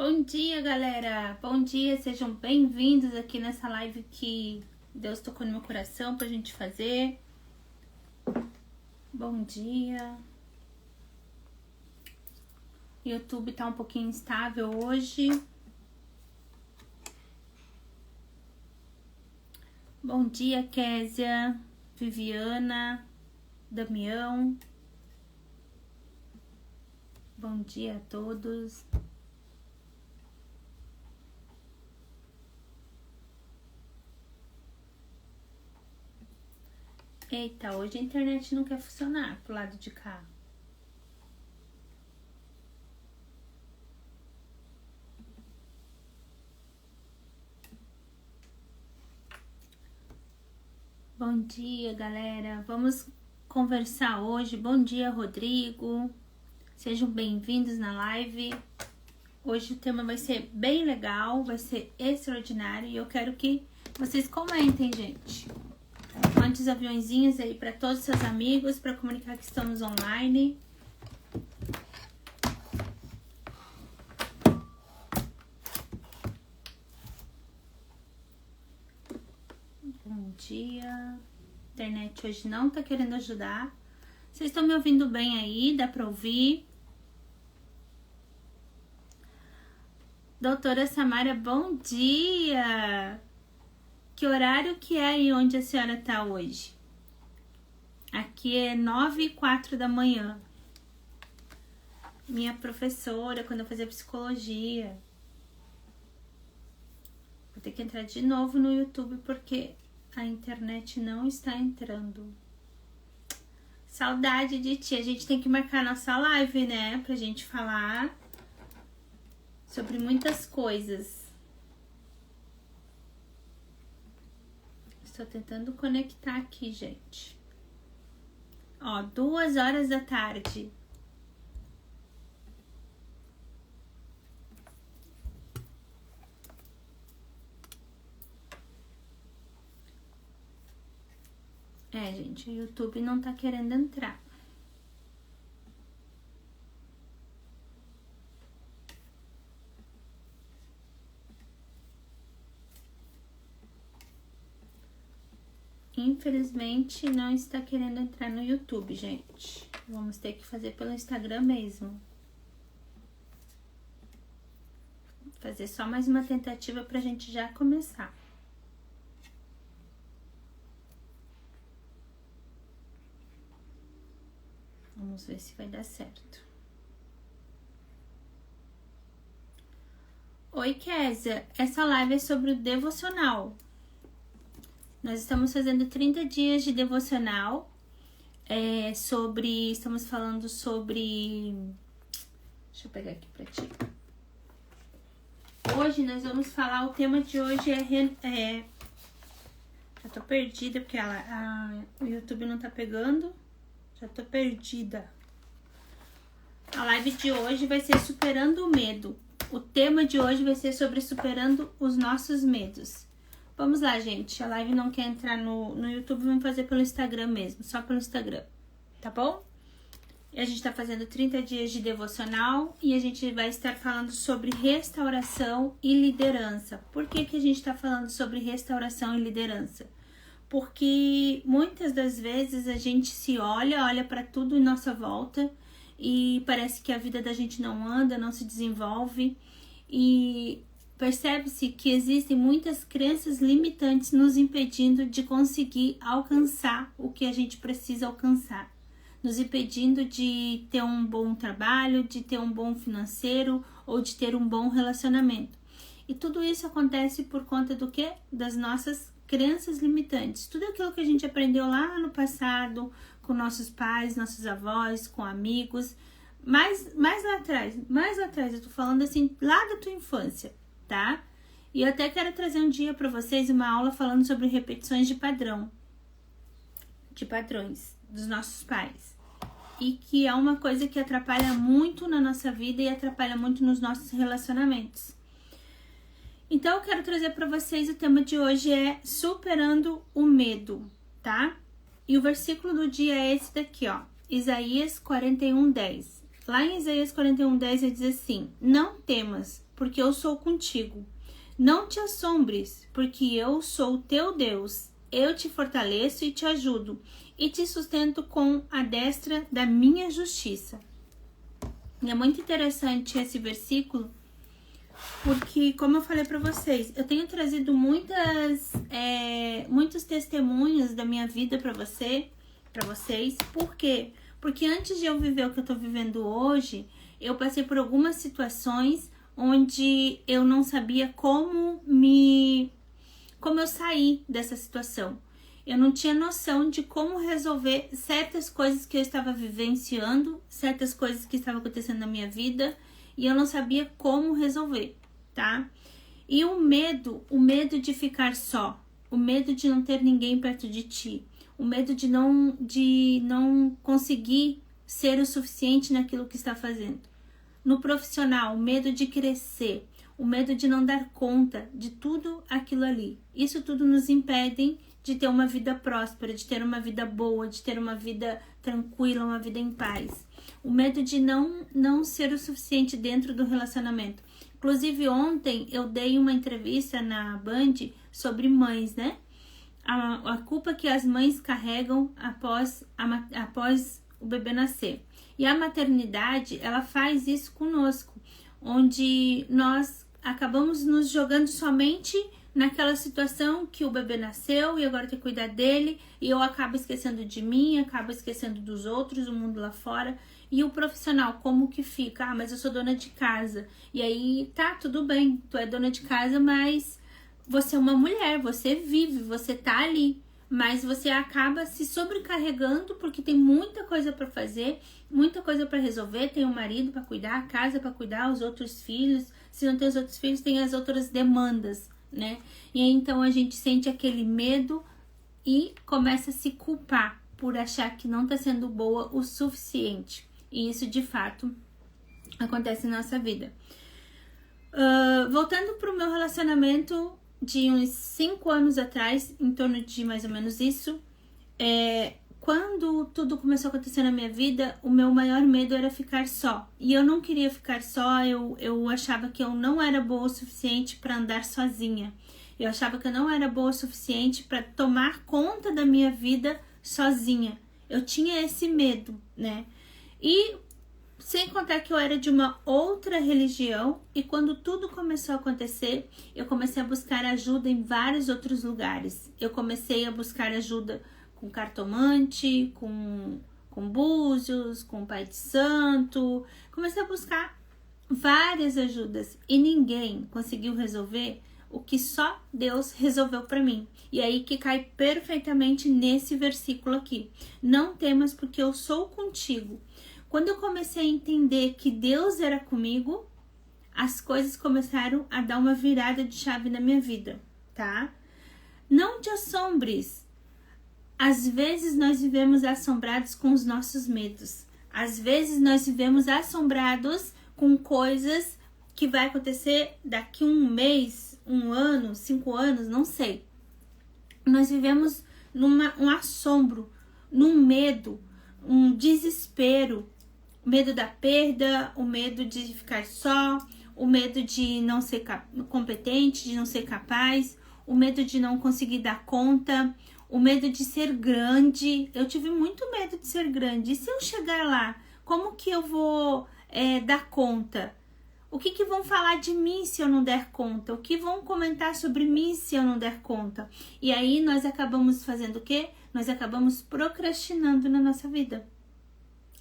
Bom dia, galera! Bom dia, sejam bem-vindos aqui nessa live que Deus tocou no meu coração pra gente fazer. Bom dia. YouTube tá um pouquinho instável hoje. Bom dia, Késia, Viviana, Damião. Bom dia a todos. Eita, hoje a internet não quer funcionar pro lado de cá. Bom dia, galera. Vamos conversar hoje. Bom dia, Rodrigo. Sejam bem-vindos na live. Hoje o tema vai ser bem legal, vai ser extraordinário e eu quero que vocês comentem, gente. Mande os aviãozinhos aí para todos os seus amigos, para comunicar que estamos online. Bom dia. A internet hoje não tá querendo ajudar. Vocês estão me ouvindo bem aí? Dá para ouvir? Doutora Samara, bom dia! Que horário que é aí onde a senhora tá hoje? Aqui é 9h04 da manhã. Minha professora, quando eu fazia psicologia. Vou ter que entrar de novo no YouTube porque a internet não está entrando. Saudade de ti. A gente tem que marcar nossa live, né? Pra gente falar sobre muitas coisas. Estou tentando conectar aqui, gente. Ó, 2h da tarde. Gente, o YouTube não tá querendo entrar. Infelizmente, não está querendo entrar no YouTube, gente. Vamos ter que fazer pelo Instagram mesmo. Fazer só mais uma tentativa pra gente já começar. Vamos ver se vai dar certo. Oi, Késia. Essa live é sobre o devocional. Nós estamos fazendo 30 dias de devocional. Estamos falando sobre... Deixa eu pegar aqui pra ti. Hoje nós vamos falar, o tema de hoje já tô perdida porque o YouTube não tá pegando. Já tô perdida. A live de hoje vai ser superando o medo. O tema de hoje vai ser sobre superando os nossos medos. Vamos lá, gente. A live não quer entrar no YouTube, vamos fazer pelo Instagram mesmo. Só pelo Instagram, tá bom? E a gente tá fazendo 30 dias de devocional e a gente vai estar falando sobre restauração e liderança. Por que que a gente tá falando sobre restauração e liderança? Porque muitas das vezes a gente se olha para tudo em nossa volta e parece que a vida da gente não anda, não se desenvolve e percebe-se que existem muitas crenças limitantes nos impedindo de conseguir alcançar o que a gente precisa alcançar, nos impedindo de ter um bom trabalho, de ter um bom financeiro ou de ter um bom relacionamento. E tudo isso acontece por conta do quê? Das nossas crenças limitantes. Tudo aquilo que a gente aprendeu lá no passado, com nossos pais, nossos avós, com amigos, mais lá atrás, eu tô falando assim, lá da tua infância, tá? E eu até quero trazer um dia para vocês uma aula falando sobre repetições de padrões dos nossos pais. E que é uma coisa que atrapalha muito na nossa vida e atrapalha muito nos nossos relacionamentos. Então eu quero trazer para vocês, o tema de hoje é superando o medo, tá? E o versículo do dia é esse daqui, ó, Isaías 41:10. Lá em Isaías 41:10 ele diz assim: não temas, porque eu sou contigo. Não te assombres, porque eu sou o teu Deus. Eu te fortaleço e te ajudo, e te sustento com a destra da minha justiça. E é muito interessante esse versículo, porque, como eu falei para vocês, eu tenho trazido muitos testemunhos da minha vida para vocês. Por quê? Porque antes de eu viver o que eu tô vivendo hoje, eu passei por algumas situações onde eu não sabia como eu sair dessa situação. Eu não tinha noção de como resolver certas coisas que eu estava vivenciando, certas coisas que estavam acontecendo na minha vida, e eu não sabia como resolver, tá? E o medo de ficar só, o medo de não ter ninguém perto de ti, o medo de não conseguir ser o suficiente naquilo que está fazendo. No profissional, o medo de crescer, o medo de não dar conta de tudo aquilo ali. Isso tudo nos impede de ter uma vida próspera, de ter uma vida boa, de ter uma vida tranquila, uma vida em paz. O medo de não ser o suficiente dentro do relacionamento. Inclusive, ontem eu dei uma entrevista na Band sobre mães, né? A culpa que as mães carregam após o bebê nascer. E a maternidade, ela faz isso conosco, onde nós acabamos nos jogando somente naquela situação que o bebê nasceu e agora tem que cuidar dele, e eu acabo esquecendo de mim, acabo esquecendo dos outros, o mundo lá fora. E o profissional, como que fica? Mas eu sou dona de casa. E aí, tá, tudo bem, tu é dona de casa, mas você é uma mulher, você vive, você tá ali, mas você acaba se sobrecarregando porque tem muita coisa para fazer, muita coisa para resolver, tem um marido para cuidar, a casa para cuidar, os outros filhos, se não tem os outros filhos, tem as outras demandas, né? E aí, então a gente sente aquele medo e começa a se culpar por achar que não tá sendo boa o suficiente. E isso de fato acontece na nossa vida. Voltando pro meu relacionamento de uns 5 anos atrás, em torno de mais ou menos isso, quando tudo começou a acontecer na minha vida, o meu maior medo era ficar só. E eu não queria ficar só, eu achava que eu não era boa o suficiente para andar sozinha. Eu achava que eu não era boa o suficiente para tomar conta da minha vida sozinha. Eu tinha esse medo, né? E sem contar que eu era de uma outra religião, e quando tudo começou a acontecer, eu comecei a buscar ajuda em vários outros lugares. Eu comecei a buscar ajuda com cartomante, com búzios, com pai de santo. Comecei a buscar várias ajudas e ninguém conseguiu resolver o que só Deus resolveu para mim. E aí que cai perfeitamente nesse versículo aqui. Não temas, porque eu sou contigo. Quando eu comecei a entender que Deus era comigo, as coisas começaram a dar uma virada de chave na minha vida, tá? Não te assombres. Às vezes nós vivemos assombrados com os nossos medos. Às vezes nós vivemos assombrados com coisas que vai acontecer daqui um mês, 1 ano, 5 anos, não sei. Nós vivemos um assombro, num medo, um desespero. O medo da perda, o medo de ficar só, o medo de não ser competente, de não ser capaz, o medo de não conseguir dar conta, o medo de ser grande. Eu tive muito medo de ser grande. E se eu chegar lá, como que eu vou dar conta? O que vão falar de mim se eu não der conta? O que vão comentar sobre mim se eu não der conta? E aí nós acabamos fazendo o quê? Nós acabamos procrastinando na nossa vida.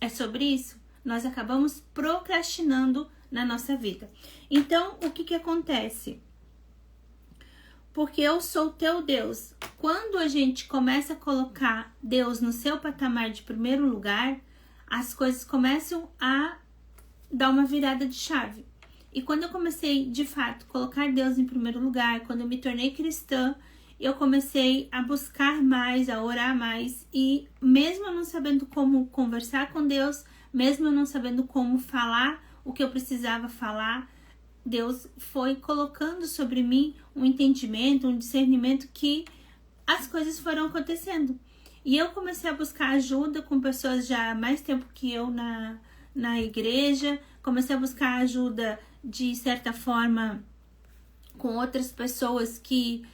É sobre isso. Nós acabamos procrastinando na nossa vida. Então, o que acontece? Porque eu sou teu Deus. Quando a gente começa a colocar Deus no seu patamar de primeiro lugar, as coisas começam a dar uma virada de chave. E quando eu comecei, de fato, colocar Deus em primeiro lugar, quando eu me tornei cristã, eu comecei a buscar mais, a orar mais. E mesmo eu não sabendo como conversar com Deus, mesmo eu não sabendo como falar o que eu precisava falar, Deus foi colocando sobre mim um entendimento, um discernimento, que as coisas foram acontecendo. E eu comecei a buscar ajuda com pessoas já há mais tempo que eu na igreja, comecei a buscar ajuda de certa forma, com outras pessoas que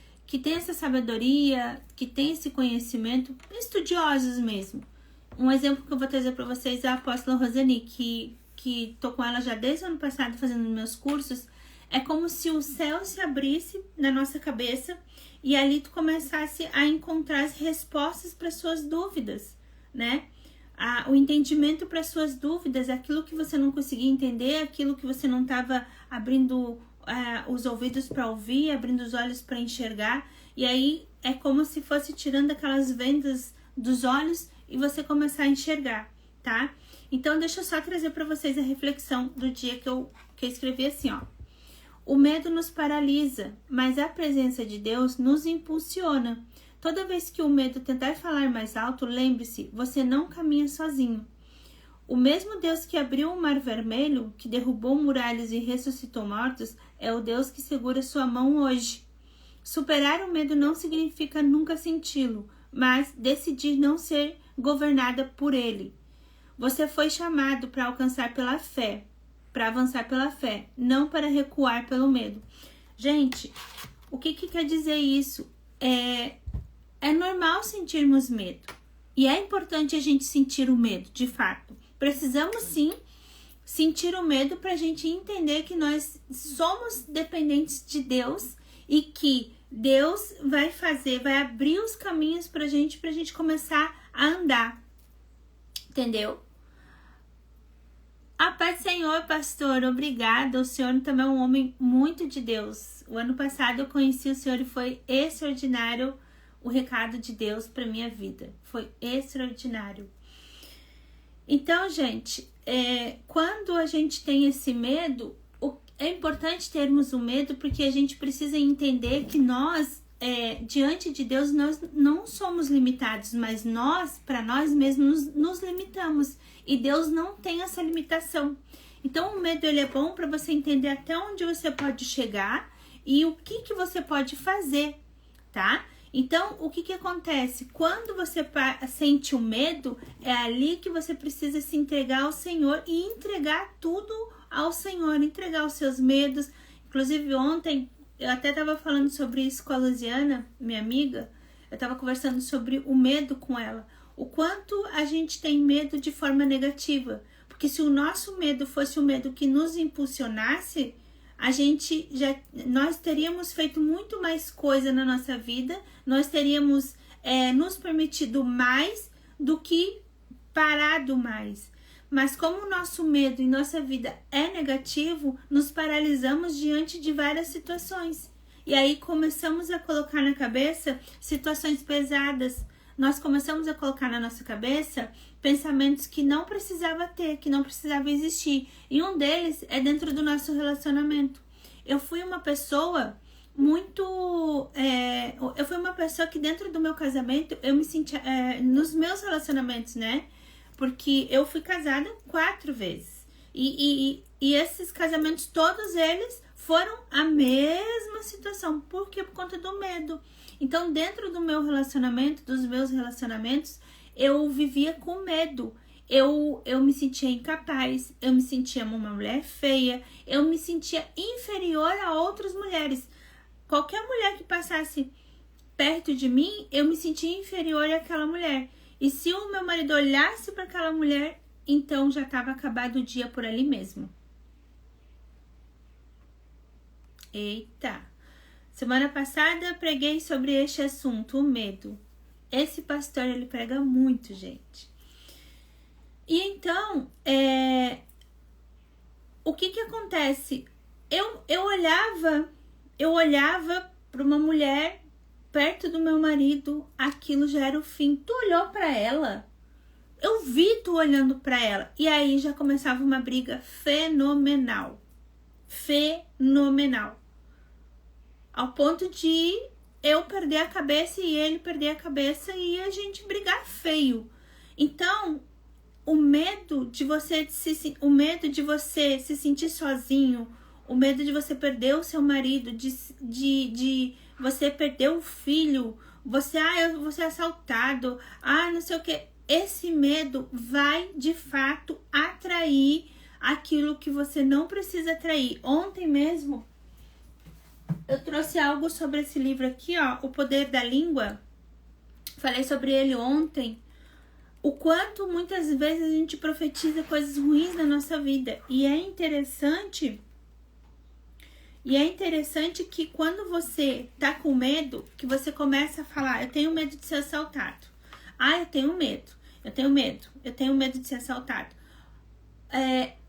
têm essa sabedoria, que têm esse conhecimento, estudiosos mesmo. Um exemplo que eu vou trazer para vocês é a apóstola Rosani, que tô com ela já desde o ano passado fazendo meus cursos. É como se o céu se abrisse na nossa cabeça e ali tu começasse a encontrar as respostas para suas dúvidas, né? O entendimento para suas dúvidas, aquilo que você não conseguia entender, aquilo que você não estava abrindo os ouvidos para ouvir, abrindo os olhos para enxergar. E aí é como se fosse tirando aquelas vendas dos olhos e você começar a enxergar, tá? Então deixa eu só trazer para vocês a reflexão do dia que eu escrevi assim, ó. O medo nos paralisa, mas a presença de Deus nos impulsiona. Toda vez que o medo tentar falar mais alto, lembre-se, você não caminha sozinho. O mesmo Deus que abriu o Mar Vermelho, que derrubou muralhas e ressuscitou mortos, é o Deus que segura sua mão hoje. Superar o medo não significa nunca senti-lo, mas decidir não ser governada por ele. Você foi chamado para alcançar pela fé, para avançar pela fé, não para recuar pelo medo. Gente, o que quer dizer isso? É normal sentirmos medo. E é importante a gente sentir o medo, de fato. Precisamos sim sentir o medo para a gente entender que nós somos dependentes de Deus e que Deus vai abrir os caminhos pra gente começar a andar. Entendeu? A paz do Senhor, pastor, obrigada. O senhor também é um homem muito de Deus. O ano passado eu conheci o senhor e foi extraordinário o recado de Deus para minha vida. Foi extraordinário. Então, gente, quando a gente tem esse medo, é importante termos o medo porque a gente precisa entender que nós, diante de Deus, nós não somos limitados, mas nós, para nós mesmos, nos limitamos. E Deus não tem essa limitação. Então, o medo ele é bom para você entender até onde você pode chegar e o que você pode fazer, tá? Então, o que acontece? Quando você sente o medo, é ali que você precisa se entregar ao Senhor e entregar tudo ao Senhor, entregar os seus medos. Inclusive, ontem, eu até estava falando sobre isso com a Luziana, minha amiga. Eu estava conversando sobre o medo com ela. O quanto a gente tem medo de forma negativa. Porque se o nosso medo fosse o medo que nos impulsionasse, nós teríamos feito muito mais coisa na nossa vida, nós teríamos nos permitido mais do que parado mais. Mas como o nosso medo em nossa vida é negativo, nos paralisamos diante de várias situações. E aí começamos a colocar na cabeça situações pesadas. Nós começamos a colocar na nossa cabeça pensamentos que não precisava ter, que não precisava existir. E um deles é dentro do nosso relacionamento. Eu fui uma pessoa eu fui uma pessoa que dentro do meu casamento, eu me sentia, nos meus relacionamentos, né? Porque eu fui casada 4 vezes. E esses casamentos, todos eles foram a mesma situação. Por quê? Por conta do medo. Então, dentro do meu relacionamento, dos meus relacionamentos, eu vivia com medo. Eu me sentia incapaz, eu me sentia uma mulher feia, eu me sentia inferior a outras mulheres. Qualquer mulher que passasse perto de mim, eu me sentia inferior àquela mulher. E se o meu marido olhasse para aquela mulher, então já estava acabado o dia por ali mesmo. Eita! Semana passada eu preguei sobre este assunto, o medo. Esse pastor, ele prega muito, gente. E então, o que acontece? Eu olhava para uma mulher perto do meu marido, aquilo já era o fim. Tu olhou para ela? Eu vi tu olhando para ela. E aí já começava uma briga fenomenal. Fenomenal. Ao ponto de eu perder a cabeça e ele perder a cabeça e a gente brigar feio. Então, o medo de você se sentir sozinho, o medo de você perder o seu marido, de você perder o filho, eu vou ser assaltado, não sei o que. Esse medo vai, de fato, atrair aquilo que você não precisa atrair. Ontem mesmo eu trouxe algo sobre esse livro aqui, ó, O Poder da Língua. Falei sobre ele ontem. O quanto muitas vezes a gente profetiza coisas ruins na nossa vida. E é interessante que quando você tá com medo, que você começa a falar, eu tenho medo de ser assaltado. Ah, eu tenho medo de ser assaltado.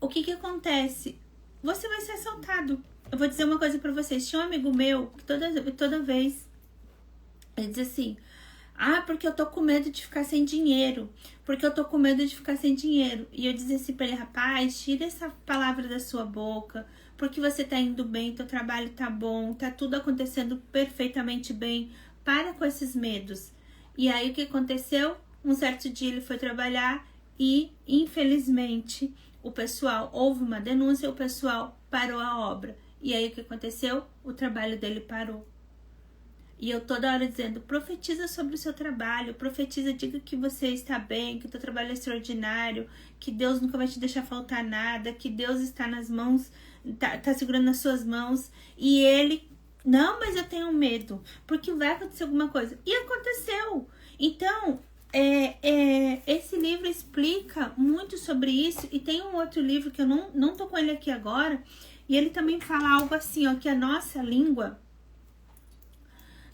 O que acontece? Você vai ser assaltado. Eu vou dizer uma coisa pra vocês. Tinha um amigo meu que toda vez ele diz assim: ah, porque eu tô com medo de ficar sem dinheiro. E eu dizia assim pra ele: rapaz, tira essa palavra da sua boca, porque você tá indo bem, teu trabalho tá bom, tá tudo acontecendo perfeitamente bem. Para com esses medos. E aí o que aconteceu? Um certo dia ele foi trabalhar e, infelizmente, houve uma denúncia, o pessoal parou a obra. E aí o que aconteceu? O trabalho dele parou. E eu toda hora dizendo: profetiza sobre o seu trabalho, profetiza, diga que você está bem, que o teu trabalho é extraordinário, que Deus nunca vai te deixar faltar nada, que Deus está nas mãos, tá segurando nas suas mãos. E ele: não, mas eu tenho medo, porque vai acontecer alguma coisa. E aconteceu. Então, esse livro explica muito sobre isso. E tem um outro livro que eu não tô com ele aqui agora, e ele também fala algo assim, ó, que a nossa língua,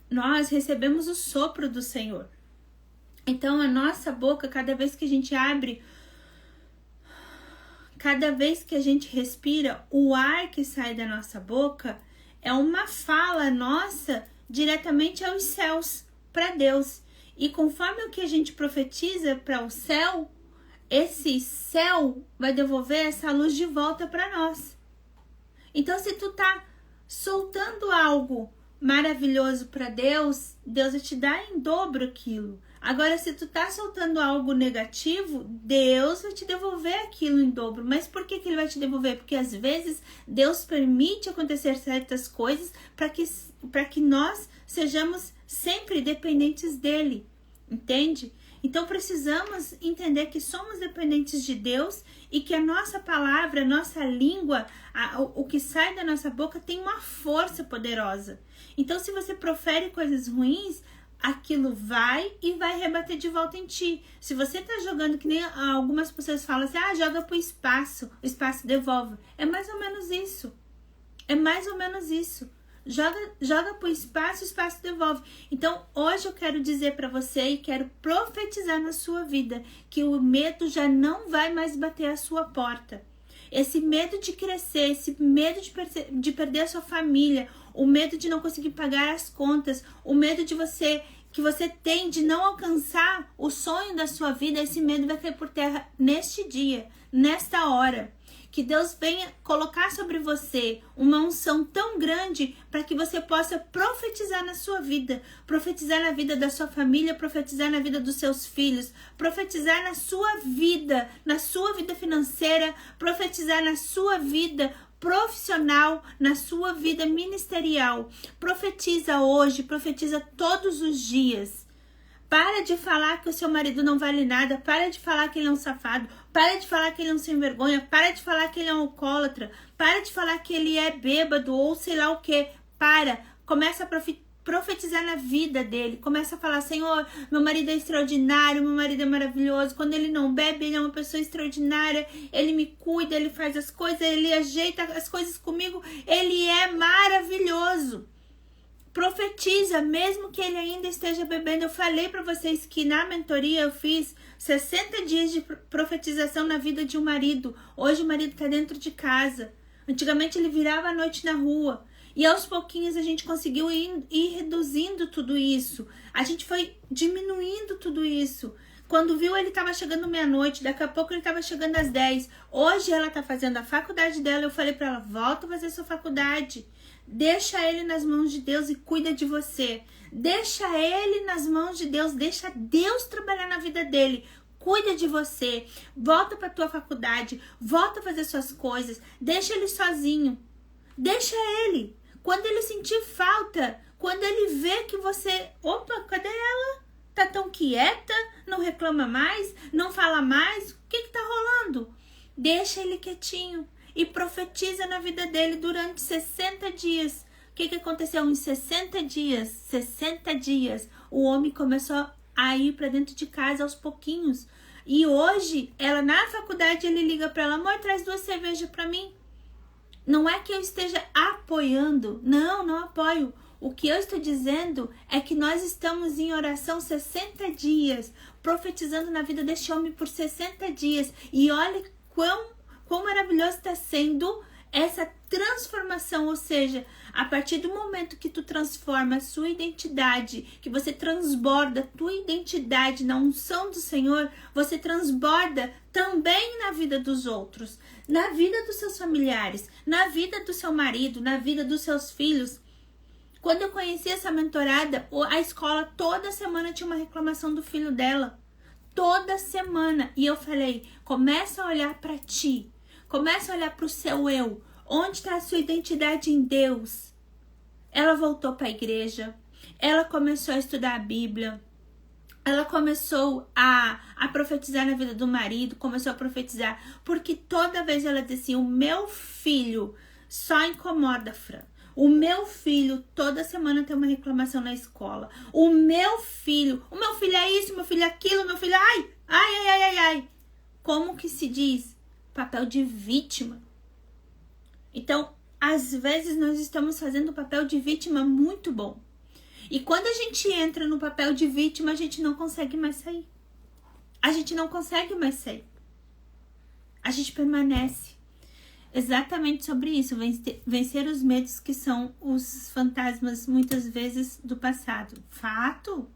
nós recebemos o sopro do Senhor. Então a nossa boca, cada vez que a gente abre, cada vez que a gente respira, o ar que sai da nossa boca é uma fala nossa diretamente aos céus, para Deus. E conforme o que a gente profetiza para o céu, esse céu vai devolver essa luz de volta para nós. Então, se tu tá soltando algo maravilhoso para Deus, Deus vai te dar em dobro aquilo. Agora, se tu tá soltando algo negativo, Deus vai te devolver aquilo em dobro. Mas por que ele vai te devolver? Porque às vezes Deus permite acontecer certas coisas para que nós sejamos sempre dependentes dele, entende? Então precisamos entender que somos dependentes de Deus e que a nossa palavra, a nossa língua, o que sai da nossa boca tem uma força poderosa. Então, se você profere coisas ruins, aquilo vai rebater de volta em ti. Se você tá jogando, que nem algumas pessoas falam assim: ah, joga pro espaço, o espaço devolve. É mais ou menos isso. Joga pro espaço, o espaço devolve. Então, hoje eu quero dizer para você e quero profetizar na sua vida que o medo já não vai mais bater a sua porta. Esse medo de crescer, esse medo de perder a sua família, o medo de não conseguir pagar as contas, o medo que você tem de não alcançar o sonho da sua vida, esse medo vai cair por terra neste dia, nesta hora. Que Deus venha colocar sobre você uma unção tão grande para que você possa profetizar na sua vida, profetizar na vida da sua família, profetizar na vida dos seus filhos, profetizar na sua vida financeira, profetizar na sua vida profissional, na sua vida ministerial. Profetiza hoje, profetiza todos os dias. Para de falar que o seu marido não vale nada, para de falar que ele é um safado, para de falar que ele é um sem vergonha, para de falar que ele é um alcoólatra, para de falar que ele é bêbado ou sei lá o que. Começa a profetizar na vida dele, começa a falar: Senhor, meu marido é extraordinário, meu marido é maravilhoso, quando ele não bebe, ele é uma pessoa extraordinária, ele me cuida, ele faz as coisas, ele ajeita as coisas comigo, ele é maravilhoso. Profetiza, mesmo que ele ainda esteja bebendo. Eu falei para vocês que na mentoria eu fiz 60 dias de profetização na vida de um marido. Hoje o marido está dentro de casa. Antigamente ele virava à noite na rua. E aos pouquinhos a gente conseguiu ir reduzindo tudo isso. A gente foi diminuindo tudo isso. Quando viu, ele estava chegando meia-noite, daqui a pouco ele estava chegando às 10. Hoje ela está fazendo a faculdade dela. Eu falei para ela: volta a fazer sua faculdade. Deixa ele nas mãos de Deus e cuida de você. Deixa ele nas mãos de Deus. Deixa Deus trabalhar na vida dele. Cuida de você. Volta para tua faculdade. Volta a fazer suas coisas. Deixa ele sozinho. Deixa ele. Quando ele sentir falta, quando ele vê que você... Opa, cadê ela? Tá tão quieta? Não reclama mais? Não fala mais? O que tá rolando? Deixa ele quietinho e profetiza na vida dele durante 60 dias. O que aconteceu em 60 dias? 60 dias, o homem começou a ir para dentro de casa aos pouquinhos. E hoje, ela na faculdade, ele liga para ela: amor, traz 2 cervejas para mim. Não é que eu esteja apoiando, não apoio. O que eu estou dizendo é que nós estamos em oração 60 dias, profetizando na vida deste homem por 60 dias. E olha quão maravilhoso está sendo essa transformação, ou seja, a partir do momento que tu transforma a sua identidade, que você transborda a tua identidade na unção do Senhor, você transborda também na vida dos outros, na vida dos seus familiares, na vida do seu marido, na vida dos seus filhos. Quando eu conheci essa mentorada, a escola toda semana tinha uma reclamação do filho dela. Toda semana. E eu falei: começa a olhar para ti. Começa a olhar para o seu eu. Onde está a sua identidade em Deus? Ela voltou para a igreja. Ela começou a estudar a Bíblia. Ela começou a profetizar na vida do marido. Começou a profetizar. Porque toda vez ela dizia assim: o meu filho só incomoda, Fran. O meu filho, toda semana tem uma reclamação na escola. O meu filho é isso, o meu filho é aquilo, o meu filho, ai. Como que se diz? Papel de vítima. Então, às vezes nós estamos fazendo o papel de vítima muito bom. E quando a gente entra no papel de vítima, a gente não consegue mais sair. A gente não consegue mais sair. A gente permanece. Exatamente sobre isso, vencer os medos que são os fantasmas muitas vezes do passado. Fato?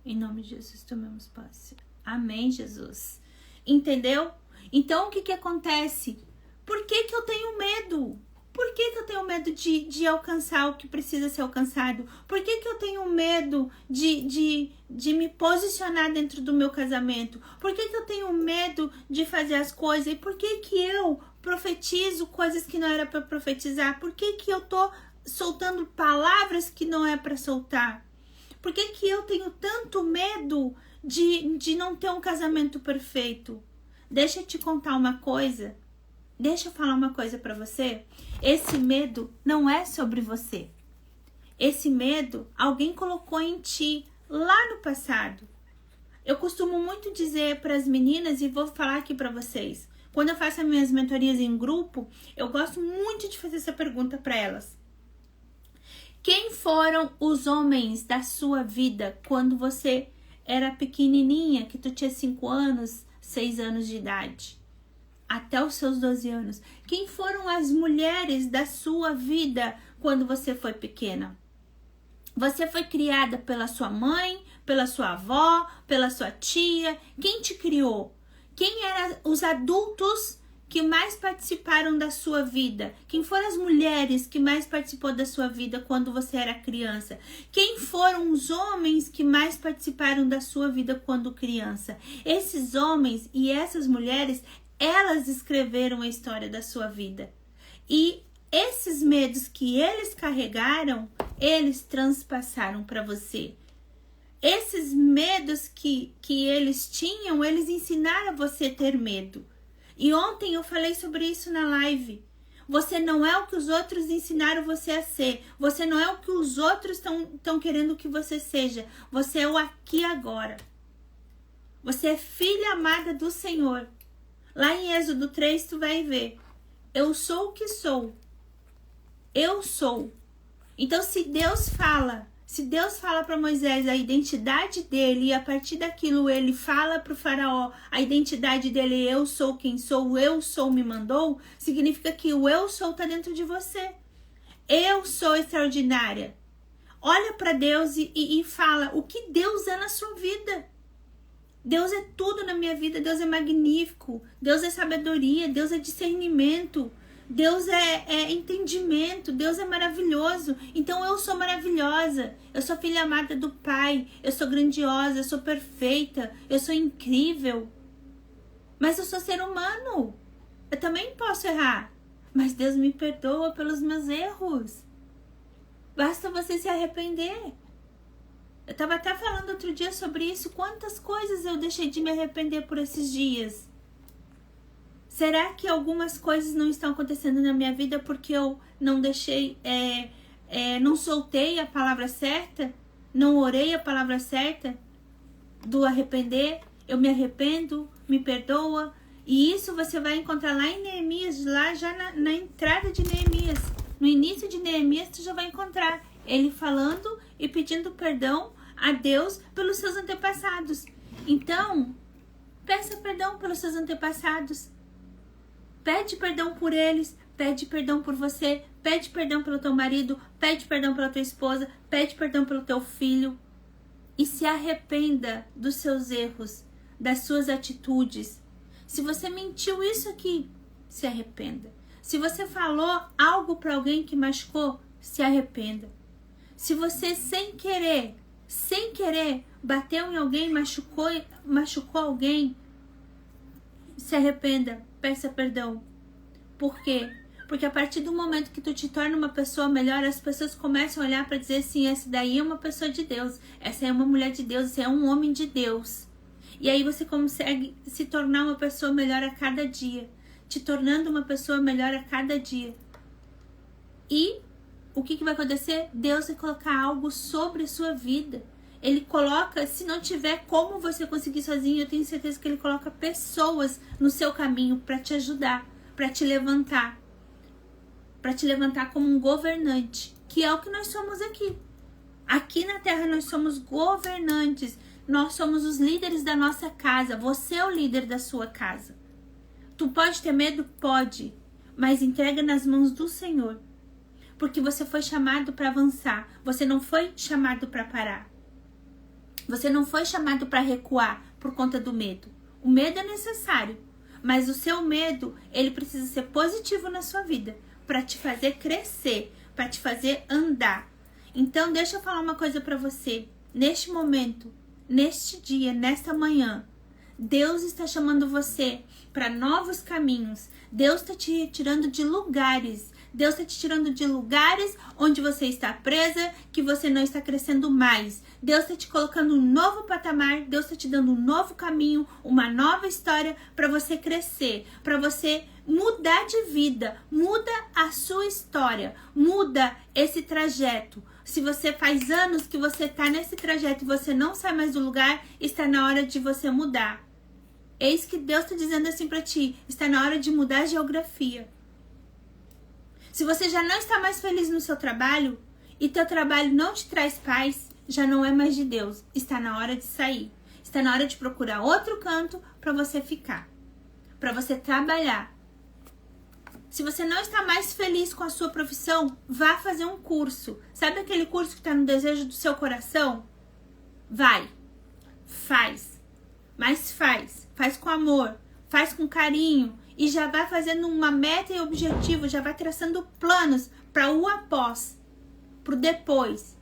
Em nome de Jesus tomamos posse. Amém, Jesus. Entendeu? Então o que acontece? Por que eu tenho medo? Por que eu tenho medo de alcançar o que precisa ser alcançado? Por que eu tenho medo de me posicionar dentro do meu casamento? Por que eu tenho medo de fazer as coisas? E por que eu profetizo coisas que não era para profetizar? Por que eu tô soltando palavras que não é para soltar? Por que eu tenho tanto medo de não ter um casamento perfeito? Deixa eu te contar uma coisa. Deixa eu falar uma coisa para você. Esse medo não é sobre você. Esse medo alguém colocou em ti lá no passado. Eu costumo muito dizer para as meninas, e vou falar aqui para vocês. Quando eu faço as minhas mentorias em grupo, eu gosto muito de fazer essa pergunta para elas. Quem foram os homens da sua vida quando você era pequenininha, que tu tinha 5 anos, 6 anos de idade? Até os seus 12 anos. Quem foram as mulheres da sua vida quando você foi pequena? Você foi criada pela sua mãe, pela sua avó, pela sua tia? Quem te criou? Quem eram os adultos que mais participaram da sua vida? Quem foram as mulheres que mais participou da sua vida quando você era criança? Quem foram os homens que mais participaram da sua vida quando criança? Esses homens e essas mulheres, elas escreveram a história da sua vida. E esses medos que eles carregaram, eles transpassaram para você. Esses medos que eles tinham, eles ensinaram você a ter medo. E ontem eu falei sobre isso na live. Você não é o que os outros ensinaram você a ser. Você não é o que os outros estão querendo que você seja. Você é o aqui e agora. Você é filha amada do Senhor. Lá em Êxodo 3 tu vai ver. Eu sou o que sou. Eu sou. Então se Deus fala para Moisés a identidade dele, e a partir daquilo ele fala para o faraó a identidade dele: eu sou quem sou, o eu sou me mandou, significa que o eu sou está dentro de você. Eu sou extraordinária. Olha para Deus e fala o que Deus é na sua vida. Deus é tudo na minha vida. Deus é magnífico. Deus é sabedoria. Deus é discernimento. Deus é entendimento. Deus é maravilhoso. Então eu sou maravilhosa. Eu sou filha amada do Pai. Eu sou grandiosa. Eu sou perfeita. Eu sou incrível. Mas eu sou ser humano. Eu também posso errar. Mas Deus me perdoa pelos meus erros. Basta você se arrepender. Eu estava até falando outro dia sobre isso. Quantas coisas eu deixei de me arrepender por esses dias. Será que algumas coisas não estão acontecendo na minha vida porque eu não deixei, não soltei a palavra certa? Não orei a palavra certa do arrepender? Eu me arrependo, me perdoa. E isso você vai encontrar lá em Neemias, lá já na entrada de Neemias. No início de Neemias, tu já vai encontrar ele falando e pedindo perdão a Deus pelos seus antepassados. Então, peça perdão pelos seus antepassados. Pede perdão por eles, pede perdão por você, pede perdão pelo teu marido, pede perdão pela tua esposa, pede perdão pelo teu filho. E se arrependa dos seus erros, das suas atitudes. Se você mentiu isso aqui, se arrependa. Se você falou algo para alguém que machucou, se arrependa. Se você sem querer, bateu em alguém, machucou alguém, se arrependa, peça perdão. Por quê? Porque a partir do momento que tu te torna uma pessoa melhor, as pessoas começam a olhar para dizer assim, essa daí é uma pessoa de Deus, essa é uma mulher de Deus, esse é um homem de Deus. E aí você consegue se tornar uma pessoa melhor a cada dia, te tornando uma pessoa melhor a cada dia. E o que vai acontecer? Deus vai colocar algo sobre a sua vida. Ele coloca, se não tiver como você conseguir sozinho, eu tenho certeza que ele coloca pessoas no seu caminho para te ajudar, para te levantar como um governante, que é o que nós somos aqui. Aqui na Terra nós somos governantes, nós somos os líderes da nossa casa, você é o líder da sua casa. Tu pode ter medo? Pode, mas entrega nas mãos do Senhor, porque você foi chamado para avançar, você não foi chamado para parar. Você não foi chamado para recuar por conta do medo. O medo é necessário, mas o seu medo, ele precisa ser positivo na sua vida, para te fazer crescer, para te fazer andar. Então, deixa eu falar uma coisa para você. Neste momento, neste dia, nesta manhã, Deus está chamando você para novos caminhos. Deus está te tirando de lugares. Deus está te tirando de lugares onde você está presa, que você não está crescendo mais. Deus está te colocando um novo patamar, Deus está te dando um novo caminho, uma nova história para você crescer, para você mudar de vida, muda a sua história, muda esse trajeto. Se você faz anos que você está nesse trajeto e você não sai mais do lugar, está na hora de você mudar. Eis que Deus está dizendo assim para ti, está na hora de mudar a geografia. Se você já não está mais feliz no seu trabalho e teu trabalho não te traz paz, já não é mais de Deus. Está na hora de sair. Está na hora de procurar outro canto para você ficar, para você trabalhar. Se você não está mais feliz com a sua profissão, vá fazer um curso. Sabe aquele curso que está no desejo do seu coração? Vai, faz, mas faz com amor, faz com carinho. E já vai fazendo uma meta e objetivo, já vai traçando planos para o após, para o depois.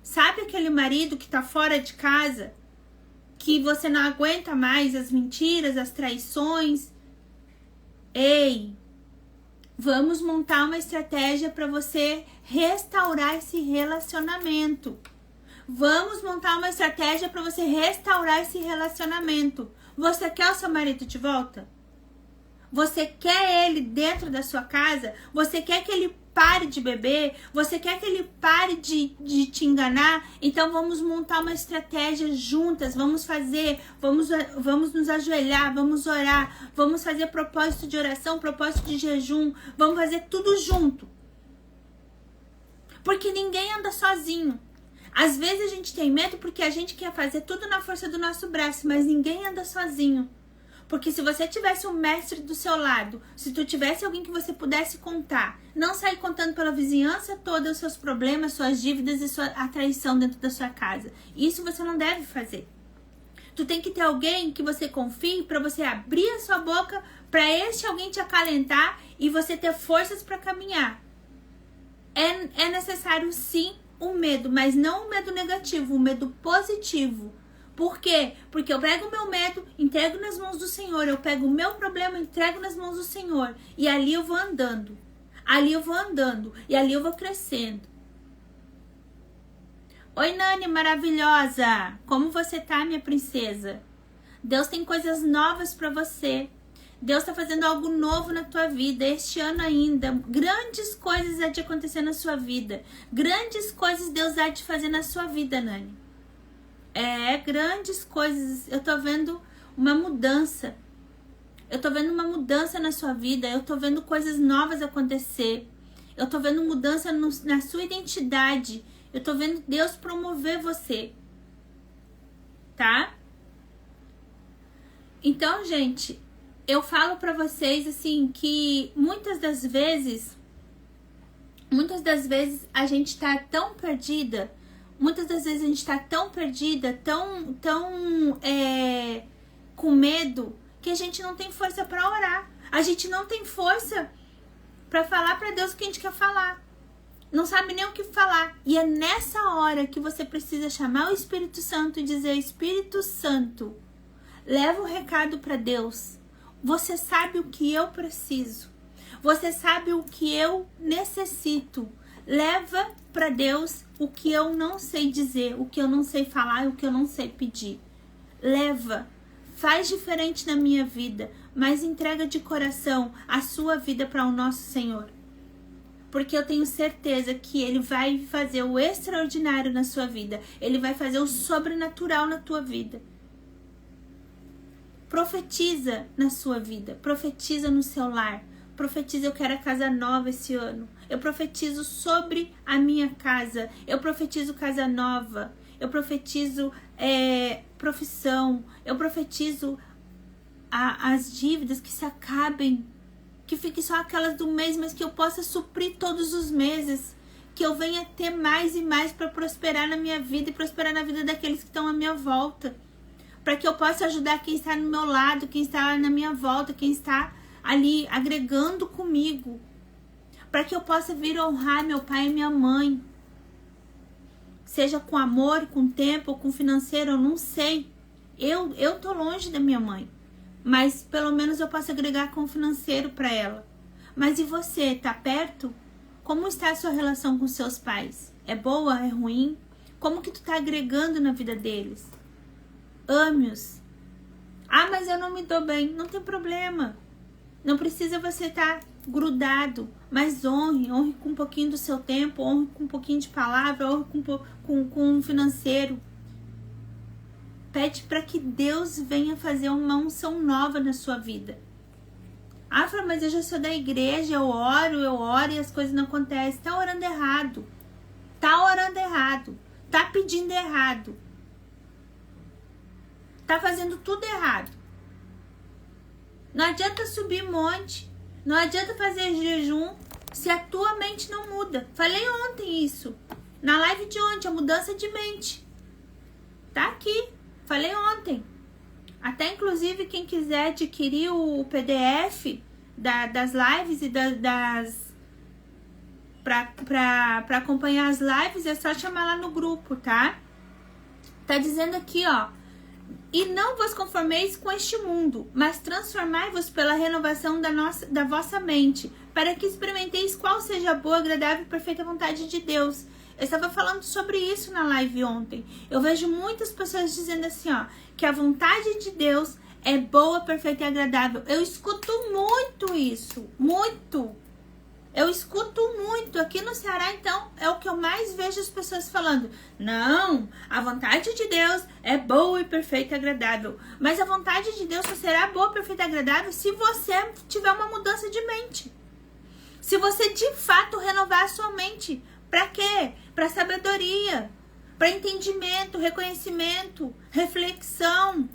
Sabe aquele marido que está fora de casa, que você não aguenta mais as mentiras, as traições? Ei, vamos montar uma estratégia para você restaurar esse relacionamento. Vamos montar uma estratégia para você restaurar esse relacionamento. Você quer o seu marido de volta? Você quer ele dentro da sua casa? Você quer que ele pare de beber? Você quer que ele pare de te enganar? Então vamos montar uma estratégia juntas. Vamos nos ajoelhar, vamos orar. Vamos fazer propósito de oração, propósito de jejum. Vamos fazer tudo junto. Porque ninguém anda sozinho. Às vezes a gente tem medo porque a gente quer fazer tudo na força do nosso braço, mas ninguém anda sozinho. Porque se você tivesse um mestre do seu lado, se tu tivesse alguém que você pudesse contar, não sair contando pela vizinhança toda os seus problemas, suas dívidas e a traição dentro da sua casa. Isso você não deve fazer. Tu tem que ter alguém que você confie para você abrir a sua boca para este alguém te acalentar e você ter forças para caminhar. É necessário sim um medo, mas não um medo negativo, um medo positivo. Por quê? Porque eu pego o meu medo, entrego nas mãos do Senhor. Eu pego o meu problema, entrego nas mãos do Senhor. E ali eu vou andando. Ali eu vou andando. E ali eu vou crescendo. Oi, Nani, maravilhosa! Como você tá, minha princesa? Deus tem coisas novas pra você. Deus está fazendo algo novo na tua vida, este ano ainda. Grandes coisas há de acontecer na sua vida. Grandes coisas Deus há de fazer na sua vida, Nani. Grandes coisas. Eu tô vendo uma mudança. Eu tô vendo uma mudança na sua vida. Eu tô vendo coisas novas acontecer. Eu tô vendo mudança na sua identidade. Eu tô vendo Deus promover você. Tá? Então, gente, eu falo pra vocês assim que muitas das vezes a gente tá tão perdida, tão com medo, que a gente não tem força pra orar. A gente não tem força pra falar pra Deus o que a gente quer falar. Não sabe nem o que falar. E é nessa hora que você precisa chamar o Espírito Santo e dizer: Espírito Santo, leva o recado pra Deus. Você sabe o que eu preciso. Você sabe o que eu necessito. Leva pra Deus o que eu não sei dizer, o que eu não sei falar, o que eu não sei pedir. Leva. Faz diferente na minha vida, mas entrega de coração a sua vida para o nosso Senhor. Porque eu tenho certeza que Ele vai fazer o extraordinário na sua vida. Ele vai fazer o sobrenatural na tua vida. Profetiza na sua vida. Profetiza no seu lar. Profetiza: eu quero a casa nova esse ano. Eu profetizo sobre a minha casa. Eu profetizo casa nova. Eu profetizo profissão. Eu profetizo as dívidas que se acabem. Que fiquem só aquelas do mês, mas que eu possa suprir todos os meses. Que eu venha ter mais e mais para prosperar na minha vida e prosperar na vida daqueles que estão à minha volta. Para que eu possa ajudar quem está no meu lado, quem está na minha volta, quem está ali agregando comigo. Para que eu possa vir honrar meu pai e minha mãe. Seja com amor, com tempo, ou com financeiro, eu não sei. Eu tô longe da minha mãe. Mas pelo menos eu posso agregar com o financeiro para ela. Mas e você, tá perto? Como está a sua relação com seus pais? É boa? É ruim? Como que tu tá agregando na vida deles? Ame-os. Ah, mas eu não me dou bem. Não tem problema. Não precisa você estar grudado. Mas honre com um pouquinho do seu tempo, honre com um pouquinho de palavra, honre com um financeiro. Pede para que Deus venha fazer uma unção nova na sua vida. Ah, Flá, mas eu já sou da igreja, eu oro e as coisas não acontecem. Tá orando errado. Tá orando errado. Tá pedindo errado. Tá fazendo tudo errado. Não adianta subir monte. Não adianta fazer jejum se a tua mente não muda. Falei ontem isso. Na live de ontem, a mudança de mente. Tá aqui. Falei ontem. Até inclusive quem quiser adquirir o PDF das lives e para acompanhar as lives, é só chamar lá no grupo, tá? Tá dizendo aqui, ó: e não vos conformeis com este mundo, mas transformai-vos pela renovação da vossa mente, para que experimenteis qual seja a boa, agradável e perfeita vontade de Deus. Eu estava falando sobre isso na live ontem. Eu vejo muitas pessoas dizendo assim, ó, que a vontade de Deus é boa, perfeita e agradável. Eu escuto muito isso, muito. Eu escuto muito. Aqui no Ceará, então, é o que eu mais vejo as pessoas falando. Não, a vontade de Deus é boa e perfeita e agradável. Mas a vontade de Deus só será boa, perfeita e agradável se você tiver uma mudança de mente. Se você, de fato, renovar a sua mente. Para quê? Para sabedoria, para entendimento, reconhecimento, reflexão.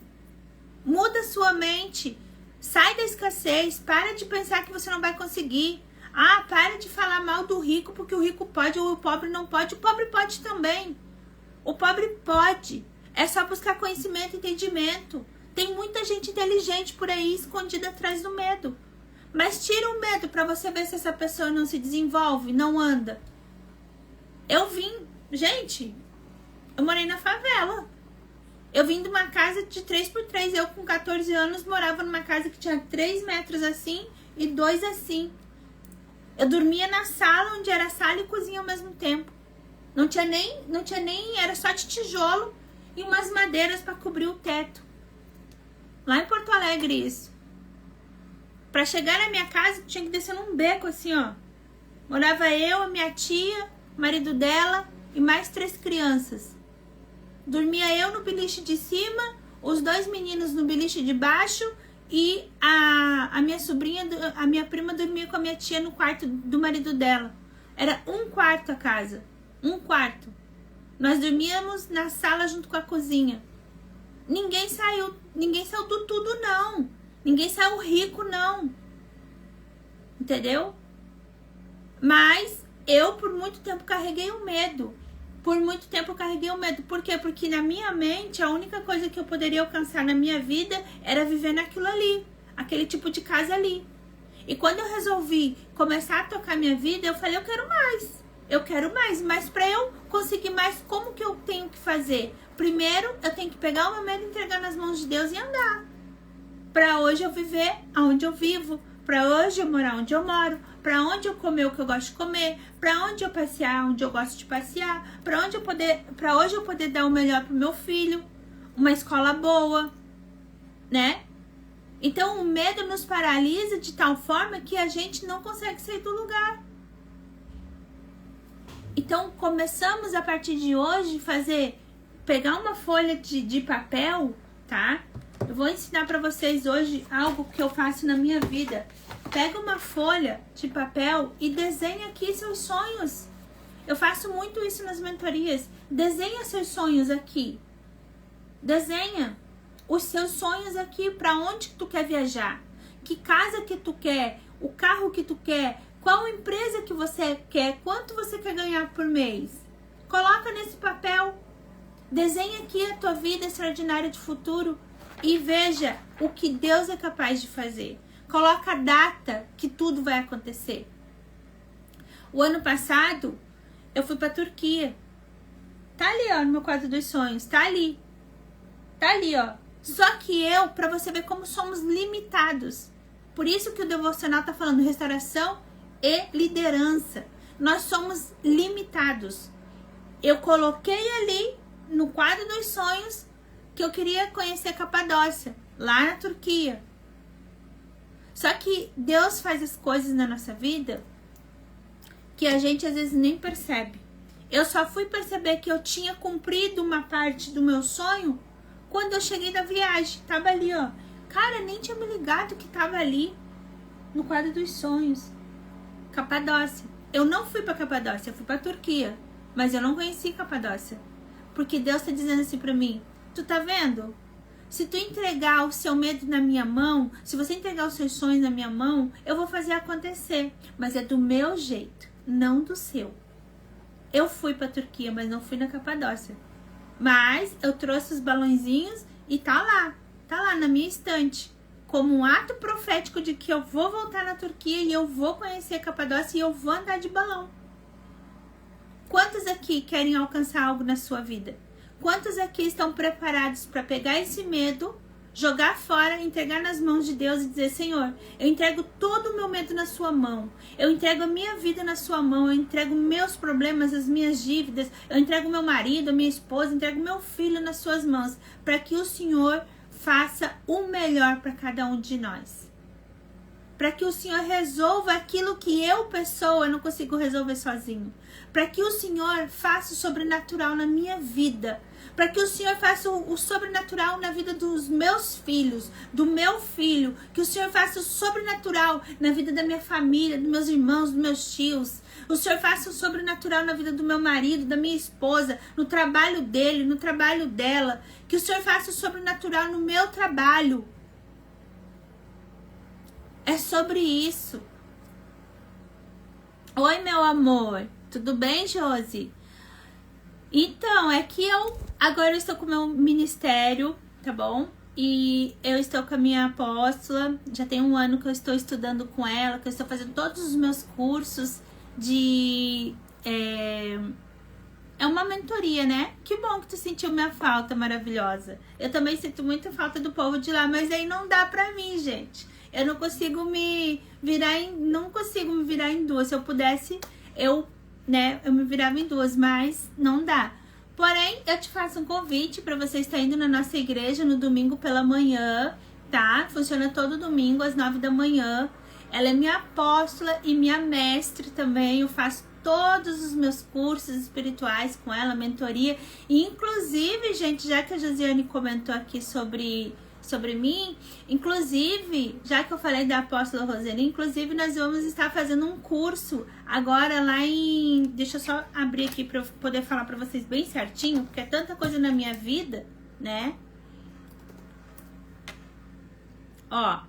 Muda sua mente. Sai da escassez. Para de pensar que você não vai conseguir. Ah, para de falar mal do rico porque o rico pode ou o pobre não pode. O pobre pode também. O pobre pode. É só buscar conhecimento e entendimento. Tem muita gente inteligente por aí escondida atrás do medo. Mas tira o medo para você ver se essa pessoa não se desenvolve, não anda. Eu vim, gente, eu morei na favela. Eu vim de uma casa de 3x3. Eu com 14 anos morava numa casa que tinha 3 metros assim e 2 assim. Eu dormia na sala, onde era sala e cozinha ao mesmo tempo. Não tinha nem, era só de tijolo e umas madeiras para cobrir o teto. Lá em Porto Alegre isso. Pra chegar na minha casa, tinha que descer num beco assim, ó. Morava eu, a minha tia, o marido dela e mais 3 crianças. Dormia eu no beliche de cima, os 2 meninos no beliche de baixo e a minha sobrinha, a minha prima dormia com a minha tia no quarto do marido dela. Era um quarto a casa, um quarto. Nós dormíamos na sala junto com a cozinha. Ninguém saiu do tudo, não. Ninguém saiu rico, não. Entendeu? Mas eu, por muito tempo, carreguei o medo. Por muito tempo, eu carreguei o medo. Por quê? Porque na minha mente, a única coisa que eu poderia alcançar na minha vida era viver naquilo ali. Aquele tipo de casa ali. E quando eu resolvi começar a tocar minha vida, eu falei, eu quero mais. Eu quero mais. Mas para eu conseguir mais, como que eu tenho que fazer? Primeiro, eu tenho que pegar o meu medo, entregar nas mãos de Deus e andar. Para hoje eu viver onde eu vivo, para hoje eu morar onde eu moro, para onde eu comer o que eu gosto de comer, para onde eu passear onde eu gosto de passear, para hoje eu poder dar o melhor pro meu filho, uma escola boa, né? Então o medo nos paralisa de tal forma que a gente não consegue sair do lugar. Então começamos a partir de hoje pegar uma folha de papel, tá? Eu vou ensinar para vocês hoje algo que eu faço na minha vida. Pega uma folha de papel e desenha aqui seus sonhos. Eu faço muito isso nas mentorias. Desenha seus sonhos aqui. Desenha os seus sonhos aqui, para onde que tu quer viajar, que casa que tu quer, o carro que tu quer, qual empresa que você quer, quanto você quer ganhar por mês. Coloca nesse papel. Desenha aqui a tua vida extraordinária de futuro. E veja o que Deus é capaz de fazer. Coloca a data que tudo vai acontecer. O ano passado, eu fui pra Turquia. Tá ali, ó, no meu quadro dos sonhos. Tá ali. Tá ali, ó. Só que pra você ver como somos limitados. Por isso que o devocional tá falando restauração e liderança. Nós somos limitados. Eu coloquei ali, no quadro dos sonhos, que eu queria conhecer a Capadócia, lá na Turquia. Só que Deus faz as coisas na nossa vida que a gente às vezes nem percebe. Eu só fui perceber que eu tinha cumprido uma parte do meu sonho quando eu cheguei da viagem. Tava ali, ó. Cara, nem tinha me ligado que tava ali no quadro dos sonhos. Capadócia. Eu não fui pra Capadócia, eu fui pra Turquia. Mas eu não conheci Capadócia. Porque Deus tá dizendo assim pra mim, tu tá vendo? Se tu entregar o seu medo na minha mão, se você entregar os seus sonhos na minha mão, eu vou fazer acontecer. Mas é do meu jeito, não do seu. Eu fui pra Turquia, mas não fui na Capadócia. Mas eu trouxe os balõezinhos e tá lá na minha estante. Como um ato profético de que eu vou voltar na Turquia e eu vou conhecer a Capadócia e eu vou andar de balão. Quantos aqui querem alcançar algo na sua vida? Quantos aqui estão preparados para pegar esse medo, jogar fora, entregar nas mãos de Deus e dizer, Senhor, eu entrego todo o meu medo na sua mão. Eu entrego a minha vida na sua mão. Eu entrego meus problemas, as minhas dívidas. Eu entrego meu marido, a minha esposa, entrego meu filho nas suas mãos. Para que o Senhor faça o melhor para cada um de nós. Para que o Senhor resolva aquilo que eu, pessoa, não consigo resolver sozinho. Para que o Senhor faça o sobrenatural na minha vida. Para que o Senhor faça o sobrenatural na vida dos meus filhos, do meu filho. Que o Senhor faça o sobrenatural na vida da minha família, dos meus irmãos, dos meus tios. O Senhor faça o sobrenatural na vida do meu marido, da minha esposa, no trabalho dele, no trabalho dela. Que o Senhor faça o sobrenatural no meu trabalho. É sobre isso. Oi, meu amor. Tudo bem, Josi? Então, é que agora eu estou com o meu ministério, tá bom? E eu estou com a minha apóstola. Já tem 1 ano que eu estou estudando com ela, que eu estou fazendo todos os meus cursos de... É uma mentoria, né? Que bom que tu sentiu minha falta maravilhosa. Eu também sinto muita falta do povo de lá, mas aí não dá pra mim, gente. Eu não consigo me virar em 2. Se eu pudesse, eu me virava em 2, mas não dá. Porém, eu te faço um convite para você estar indo na nossa igreja no domingo pela manhã, tá? Funciona todo domingo às 9 da manhã. Ela é minha apóstola e minha mestre também. Eu faço todos os meus cursos espirituais com ela, mentoria. E, inclusive, gente, já que a Josiane comentou aqui sobre mim, inclusive, já que eu falei da apóstola Roseli, inclusive nós vamos estar fazendo um curso agora lá em... Deixa eu só abrir aqui para eu poder falar para vocês bem certinho, porque é tanta coisa na minha vida, né? Ó,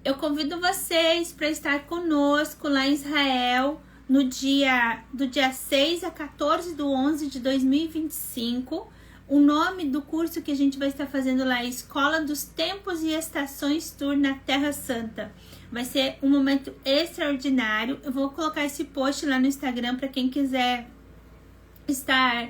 eu convido vocês para estar conosco lá em Israel no do dia 6 a 14/11 de 2025. O nome do curso que a gente vai estar fazendo lá é Escola dos Tempos e Estações Tour na Terra Santa. Vai ser um momento extraordinário. Eu vou colocar esse post lá no Instagram para quem quiser estar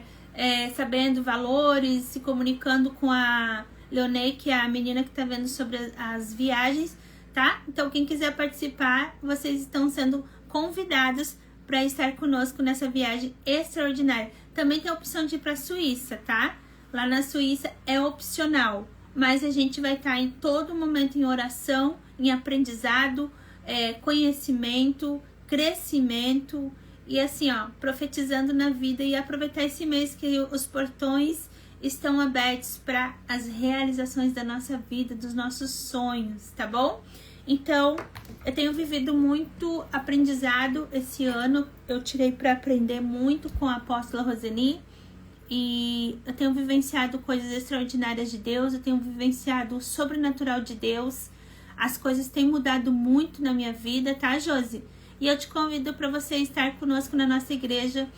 sabendo valores, se comunicando com a Leonei, que é a menina que está vendo sobre as viagens, tá? Então, quem quiser participar, vocês estão sendo convidados para estar conosco nessa viagem extraordinária. Também tem a opção de ir para a Suíça, tá? Lá na Suíça é opcional, mas a gente vai estar em todo momento em oração, em aprendizado, conhecimento, crescimento e assim, ó, profetizando na vida e aproveitar esse mês que os portões estão abertos para as realizações da nossa vida, dos nossos sonhos, tá bom? Então, eu tenho vivido muito aprendizado esse ano. Eu tirei para aprender muito com a apóstola Roseli. E eu tenho vivenciado coisas extraordinárias de Deus. Eu tenho vivenciado o sobrenatural de Deus. As coisas têm mudado muito na minha vida, tá, Josi? E eu te convido para você estar conosco na nossa igreja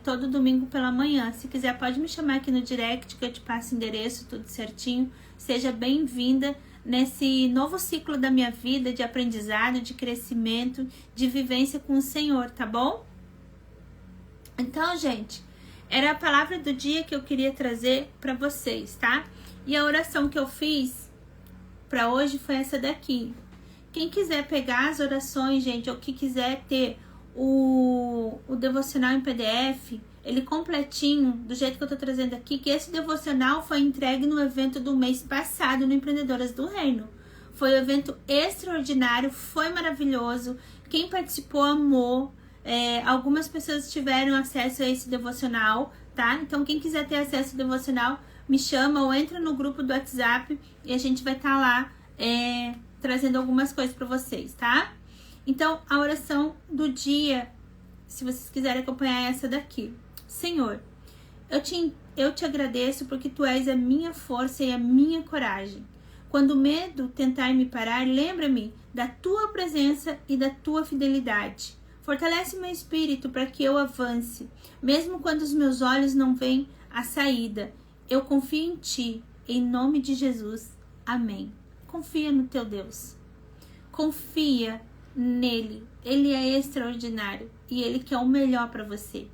todo domingo pela manhã. Se quiser, pode me chamar aqui no direct que eu te passo o endereço, tudo certinho. Seja bem-vinda nesse novo ciclo da minha vida de aprendizado, de crescimento, de vivência com o Senhor, tá bom? Então, gente, era a palavra do dia que eu queria trazer para vocês, tá? E a oração que eu fiz para hoje foi essa daqui. Quem quiser pegar as orações, gente, ou que quiser ter o devocional em PDF, ele completinho, do jeito que eu tô trazendo aqui, que esse devocional foi entregue no evento do mês passado no Empreendedoras do Reino. Foi um evento extraordinário, foi maravilhoso. Quem participou amou. Algumas pessoas tiveram acesso a esse devocional, tá? Então, quem quiser ter acesso ao devocional, me chama ou entra no grupo do WhatsApp e a gente vai estar lá trazendo algumas coisas para vocês, tá? Então, a oração do dia, se vocês quiserem acompanhar, é essa daqui. Senhor, eu te agradeço porque Tu és a minha força e a minha coragem. Quando o medo tentar me parar, lembra-me da Tua presença e da Tua fidelidade. Fortalece meu espírito para que eu avance, mesmo quando os meus olhos não veem a saída. Eu confio em Ti, em nome de Jesus. Amém. Confia no teu Deus. Confia nele. Ele é extraordinário e Ele quer o melhor para você.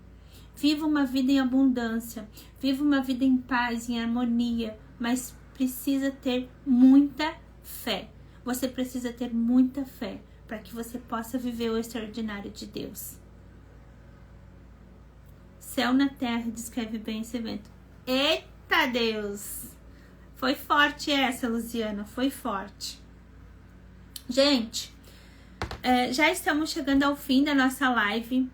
Viva uma vida em abundância. Viva uma vida em paz, em harmonia, mas precisa ter muita fé. Você precisa ter muita fé para que você possa viver o extraordinário de Deus. Céu na terra, descreve bem esse evento. Eita Deus! Foi forte essa, Luciana, foi forte. Gente, já estamos chegando ao fim da nossa live.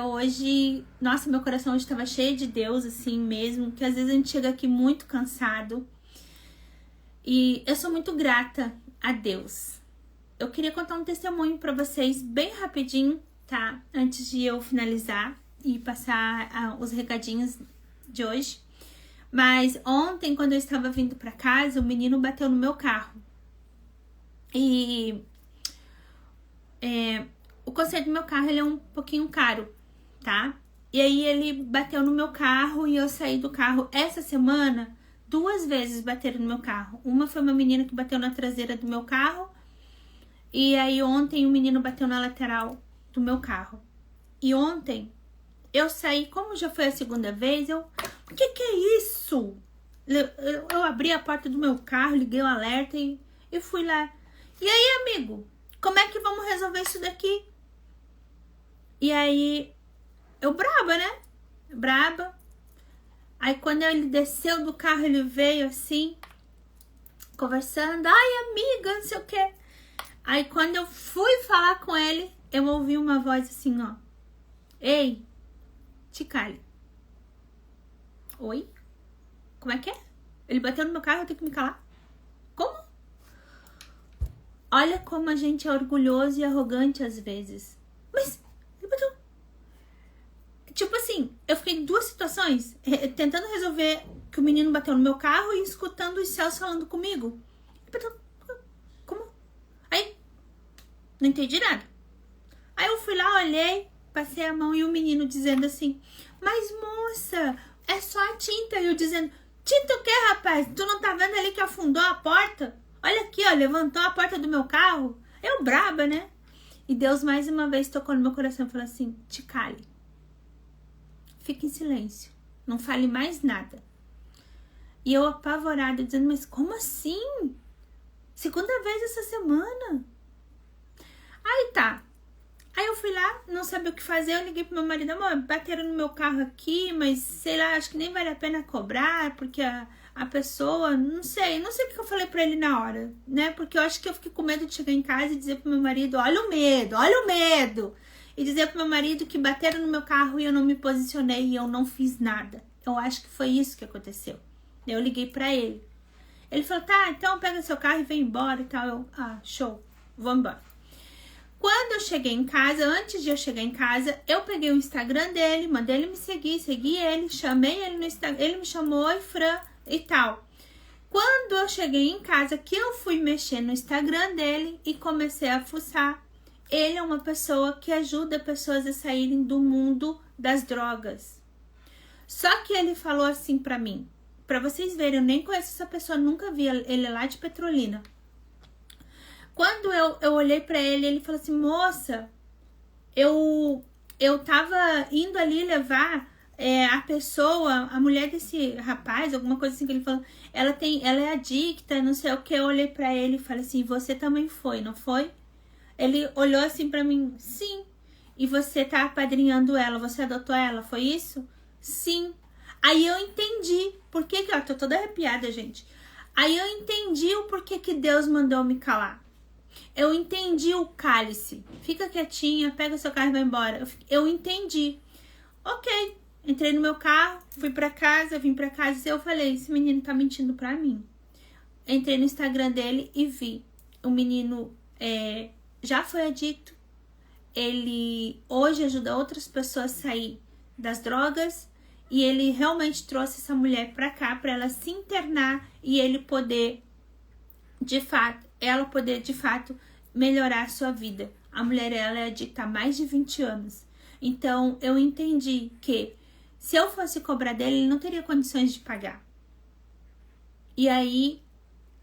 Hoje, nossa, meu coração hoje estava cheio de Deus, assim mesmo, que às vezes a gente chega aqui muito cansado. E eu sou muito grata a Deus. Eu queria contar um testemunho para vocês bem rapidinho, tá? Antes de eu finalizar e passar os recadinhos de hoje. Mas ontem, quando eu estava vindo para casa, o menino bateu no meu carro. E o conserto do meu carro, ele é um pouquinho caro, tá? E aí ele bateu no meu carro e eu saí do carro. Essa semana, 2 vezes bateram no meu carro. Uma foi uma menina que bateu na traseira do meu carro. E aí ontem o menino bateu na lateral do meu carro. E ontem eu saí, como já foi a segunda vez, o que é isso? Eu abri a porta do meu carro, liguei o alerta e fui lá. E aí, amigo, como é que vamos resolver isso daqui? E aí, eu braba, né? Braba. Aí quando ele desceu do carro, ele veio assim. conversando, ai amiga, não sei o que. Aí quando eu fui falar com ele, eu ouvi uma voz assim, ó. Ei, te cale. Oi? Como é que é? Ele bateu no meu carro, eu tenho que me calar? Como? Olha como a gente é orgulhoso e arrogante às vezes. Mas, ele bateu. Tipo assim, eu fiquei em duas situações, tentando resolver que o menino bateu no meu carro e escutando os céus falando comigo. Ele bateu. Como? Aí, não entendi nada. Aí eu fui lá, olhei, passei a mão e o menino dizendo assim, mas moça, é só a tinta. E eu dizendo, tinta o quê, rapaz? Tu não tá vendo ali que afundou a porta? Olha aqui, ó, levantou a porta do meu carro. Eu braba, né? E Deus mais uma vez tocou no meu coração e falou assim, te cale. Fique em silêncio. Não fale mais nada. E eu apavorada, dizendo, mas como assim? Segunda vez essa semana. Aí tá. Aí eu fui lá, não sabia o que fazer, eu liguei pro meu marido, amor, bateram no meu carro aqui, mas sei lá, acho que nem vale a pena cobrar, porque a pessoa, não sei o que eu falei pra ele na hora, né? Porque eu acho que eu fiquei com medo de chegar em casa e dizer pro meu marido, olha o medo. E dizer pro meu marido que bateram no meu carro e eu não me posicionei e eu não fiz nada. Eu acho que foi isso que aconteceu. Eu liguei pra ele. Ele falou, tá, então pega seu carro e vem embora e tal. Eu, show, vou embora. Quando eu cheguei em casa, antes de eu chegar em casa, eu peguei o Instagram dele, mandei ele me seguir, segui ele, chamei ele no Instagram, ele me chamou, oi Fran e tal. Quando eu cheguei em casa, que eu fui mexer no Instagram dele e comecei a fuçar, ele é uma pessoa que ajuda pessoas a saírem do mundo das drogas. Só que ele falou assim pra mim, pra vocês verem, eu nem conheço essa pessoa, nunca vi, ele é lá de Petrolina. Quando eu olhei pra ele, ele falou assim, moça, eu tava indo ali levar a pessoa, a mulher desse rapaz, alguma coisa assim que ele falou, ela é adicta, não sei o que, eu olhei pra ele e falei assim, você também foi, não foi? Ele olhou assim pra mim, sim. E você tá apadrinhando ela, você adotou ela, foi isso? Sim. Aí eu entendi, por que ó, tô toda arrepiada, gente. Aí eu entendi o porquê que Deus mandou me calar. Eu entendi o cálice. Fica quietinha, pega seu carro e vai embora. Eu entendi. Ok, entrei no meu carro, fui pra casa, vim pra casa e eu falei, esse menino tá mentindo pra mim. Entrei no Instagram dele e vi. O menino já foi adicto. Ele hoje ajuda outras pessoas a sair das drogas. E ele realmente trouxe essa mulher pra cá, pra ela se internar e ele poder, de fato, melhorar a sua vida. A mulher, ela é adicta há mais de 20 anos. Então, eu entendi que se eu fosse cobrar dele, ele não teria condições de pagar. E aí,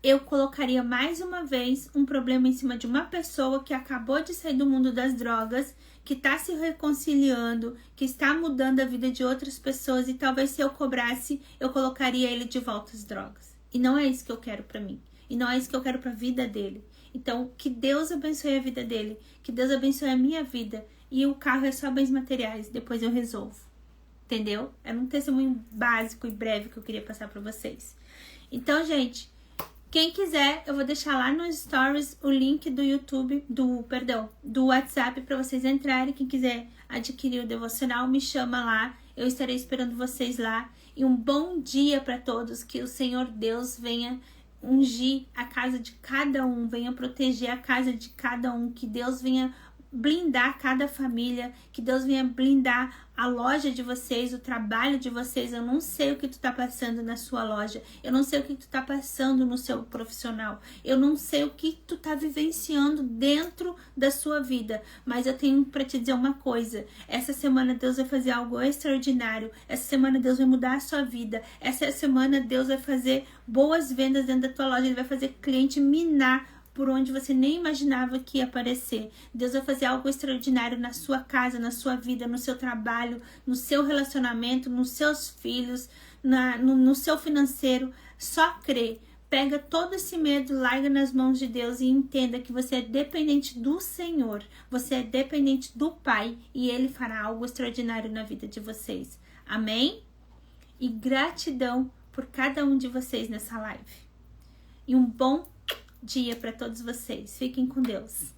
eu colocaria mais uma vez um problema em cima de uma pessoa que acabou de sair do mundo das drogas, que está se reconciliando, que está mudando a vida de outras pessoas e talvez se eu cobrasse, eu colocaria ele de volta às drogas. E não é isso que eu quero pra mim. E não é isso que eu quero pra vida dele. Então, que Deus abençoe a vida dele. Que Deus abençoe a minha vida. E o carro é só bens materiais. Depois eu resolvo. Entendeu? Era um testemunho básico e breve que eu queria passar pra vocês. Então, gente, quem quiser, eu vou deixar lá nos stories o link do YouTube, do WhatsApp pra vocês entrarem. Quem quiser adquirir o devocional, me chama lá. Eu estarei esperando vocês lá. E um bom dia pra todos. Que o Senhor Deus venha ungir a casa de cada um, venha proteger a casa de cada um, que Deus venha blindar cada família, que Deus venha blindar a loja de vocês, o trabalho de vocês. Eu não sei o que tu tá passando na sua loja, eu não sei o que tu tá passando no seu profissional, eu não sei o que tu tá vivenciando dentro da sua vida, mas eu tenho pra te dizer uma coisa, essa semana Deus vai fazer algo extraordinário, essa semana Deus vai mudar a sua vida, essa semana Deus vai fazer boas vendas dentro da tua loja, Ele vai fazer cliente minar por onde você nem imaginava que ia aparecer. Deus vai fazer algo extraordinário na sua casa, na sua vida, no seu trabalho, no seu relacionamento, nos seus filhos, no seu financeiro. Só crê. Pega todo esse medo, larga nas mãos de Deus e entenda que você é dependente do Senhor. Você é dependente do Pai e Ele fará algo extraordinário na vida de vocês. Amém? E gratidão por cada um de vocês nessa live. e um bom dia para todos vocês. Fiquem com Deus.